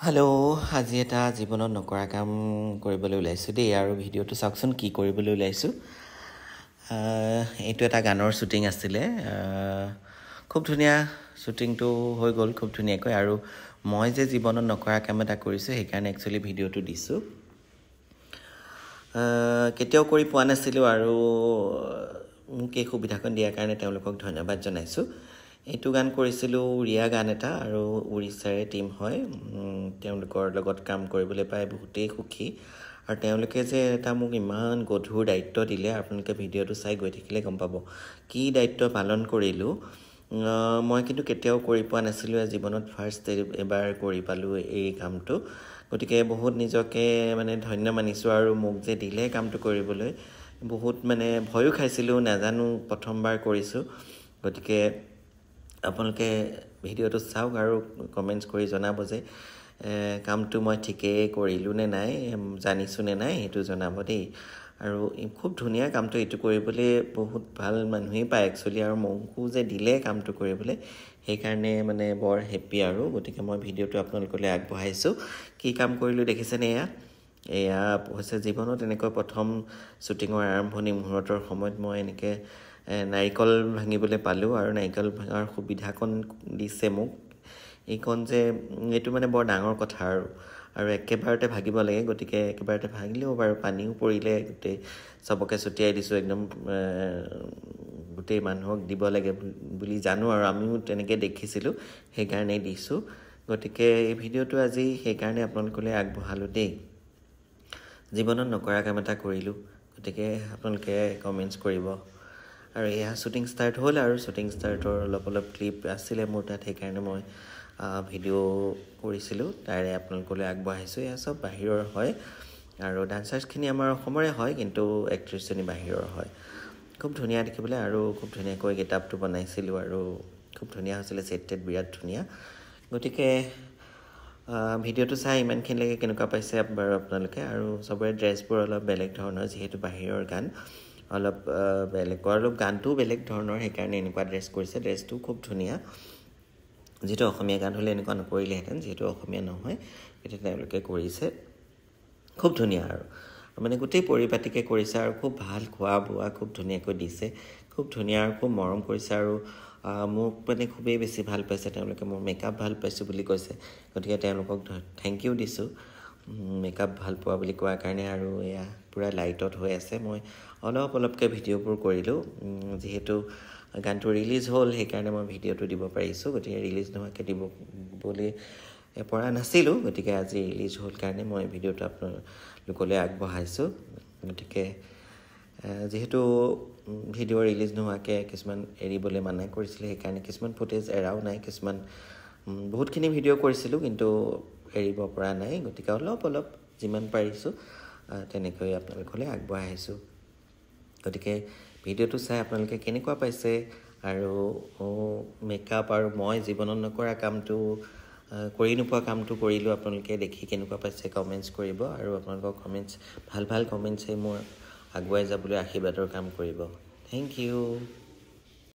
Hello' আজি এটা জীৱনত নকৰা কাম কৰিবলৈ ওলাইছোঁ দেই আৰু ভিডিঅ'টো চাওকচোন কি কৰিবলৈ ওলাইছোঁ। এইটো এটা গানৰ শ্বুটিং আছিলে। খুব ধুনীয়া শ্বুটিংটো হৈ গ'ল খুব ধুনীয়াকৈ, আৰু মই যে জীৱনত নকৰা কাম এটা কৰিছোঁ সেইকাৰণে একচুৱেলি ভিডিঅ'টো দিছোঁ। কেতিয়াও কৰি পোৱা নাছিলোঁ আৰু মোক এই সুবিধাকণ দিয়াৰ কাৰণে তেওঁলোকক ধন্যবাদ জনাইছোঁ। এইটো গান কৰিছিলোঁ উৰিয়া গান এটা, আৰু উৰিষ্যাৰে টীম হয়। তেওঁলোকৰ লগত কাম কৰিবলৈ পাই বহুতেই সুখী, আৰু তেওঁলোকে যে এটা মোক ইমান গধুৰ দায়িত্ব দিলে, আপোনালোকে ভিডিঅ'টো চাই গৈ থাকিলে গম পাব কি দায়িত্ব পালন কৰিলোঁ। মই কিন্তু কেতিয়াও কৰি পোৱা নাছিলোঁ, জীৱনত ফাৰ্ষ্ট এবাৰ কৰি পালোঁ এই কামটো। গতিকে বহুত নিজকে ধন্য মানিছোঁ, আৰু মোক যে দিলে কামটো কৰিবলৈ বহুত ভয়ো খাইছিলোঁ, নাজানো প্ৰথমবাৰ কৰিছোঁ। গতিকে আপোনালোকে ভিডিঅ'টো চাওক আৰু কমেণ্টছ কৰি জনাব যে কামটো মই ঠিকেই কৰিলোঁ নে নাই, জানিছোঁ নে নাই সেইটো জনাব দেই। আৰু খুব ধুনীয়া কামটো এইটো কৰিবলৈ বহুত ভাল মানুহেই পায় একচুৱেলি, আৰু মোকো যে দিলে কামটো কৰিবলৈ সেইকাৰণে বৰ হেপ্পী আৰু। গতিকে মই ভিডিঅ'টো আপোনালোকলৈ আগবঢ়াইছোঁ। কি কাম কৰিলোঁ দেখিছেনে? এয়া হৈছে জীৱনত এনেকৈ প্ৰথম শ্বুটিঙৰ আৰম্ভণি মুহূৰ্তৰ সময়ত মই এনেকৈ নাৰিকল ভাঙিবলৈ পালোঁ, আৰু নাৰিকল ভাঙাৰ সুবিধাকণ দিছে মোক। এইকণ যে এইটো বৰ ডাঙৰ কথা, আৰু একেবাৰতে ভাগিব লাগে। গতিকে একেবাৰতে ভাগিলেও বাৰু পানীও পৰিলে গোটেই চবকে ছটিয়াই দিছোঁ, একদম গোটেই মানুহক দিব লাগে বুলি জানো, আৰু আমিও তেনেকৈ দেখিছিলোঁ সেইকাৰণেই দিছোঁ। গতিকে এই ভিডিঅ'টো আজি সেইকাৰণে আপোনালোকলৈ আগবঢ়ালোঁ দেই। জীৱনত নকৰা কাম এটা কৰিলোঁ, গতিকে আপোনালোকে কমেণ্টছ কৰিব। আৰু এয়া শ্বুটিং ষ্টাৰ্ট হ'ল, আৰু শ্বুটিং ষ্টাৰ্টৰ অলপ ক্লিপ আছিলে মোৰ তাত, সেইকাৰণে মই ভিডিঅ' কৰিছিলোঁ, তাৰে আপোনালোকলৈ আগবঢ়াইছোঁ। এয়া চব বাহিৰৰ হয়, আৰু ডান্সাৰ্ছখিনি আমাৰ অসমৰে হয়, কিন্তু এক্ট্ৰেছজনী বাহিৰৰ হয়। খুব ধুনীয়া দেখিবলৈ, আৰু খুব ধুনীয়াকৈ গেটআপটো বনাইছিলোঁ, আৰু খুব ধুনীয়া হৈছিলে, ছেট বিৰাট ধুনীয়া। গতিকে ভিডিঅ'টো চাই ইমানখিনিলৈকে কেনেকুৱা পাইছে বাৰু আপোনালোকে? আৰু চবৰে ড্ৰেছবোৰ অলপ বেলেগ ধৰণৰ, যিহেতু বাহিৰৰ গান অলপ বেলেগ, অলপ গানটোও বেলেগ ধৰণৰ, সেইকাৰণে এনেকুৱা ড্ৰেছ কৰিছে। ড্ৰেছটো খুব ধুনীয়া, যিহেতু অসমীয়া গান হ'লে এনেকুৱা নকৰিলেহেঁতেন, যিহেতু অসমীয়া নহয় গতিকে তেওঁলোকে কৰিছে খুব ধুনীয়া, আৰু গোটেই পৰিপাটিকৈ কৰিছে, আৰু খুব ভাল খোৱা বোৱা খুব ধুনীয়াকৈ দিছে, খুব ধুনীয়া, আৰু খুব মৰম কৰিছে, আৰু মোক খুবেই বেছি ভাল পাইছে তেওঁলোকে। মোৰ মেকআপ ভাল পাইছোঁ বুলি কৈছে, গতিকে তেওঁলোকক থেংক ইউ দিছোঁ মেকআপ ভাল পোৱা বুলি কোৱাৰ কাৰণে। আৰু এয়া পূৰা লাইটত হৈ আছে। মই অলপকৈ ভিডিঅ'বোৰ কৰিলোঁ, যিহেতু গানটো ৰিলিজ হ'ল সেইকাৰণে মই ভিডিঅ'টো দিব পাৰিছোঁ। গতিকে ৰিলিজ নোহোৱাকৈ দিবলৈ পৰা নাছিলোঁ, গতিকে আজি ৰিলিজ হ'ল কাৰণে মই ভিডিঅ'টো আপোনালোকলৈ আগবঢ়াইছোঁ। গতিকে যিহেতু ভিডিঅ' ৰিলিজ নোহোৱাকৈ কিছুমান এৰিবলৈ মানা কৰিছিলে, সেইকাৰণে কিছুমান ফুটেজ এৰাও নাই, কিছুমান বহুতখিনি ভিডিঅ' কৰিছিলোঁ কিন্তু এৰিব পৰা নাই। গতিকে অলপ যিমান পাৰিছোঁ তেনেকৈ আপোনালোকলৈ আগবঢ়াইছোঁ। গতিকে ভিডিঅ'টো চাই আপোনালোকে কেনেকুৱা পাইছে, আৰু মেকআপ আৰু মই জীৱনত নকৰা কামটো কৰি নোপোৱা কামটো কৰিলোঁ, আপোনালোকে দেখি কেনেকুৱা পাইছে কমেণ্টছ কৰিব, আৰু আপোনালোকৰ কমেণ্টছ ভাল কমেণ্টছে মোৰ আগুৱাই যাবলৈ আশীৰ্বাদৰ কাম কৰিব। Thank U.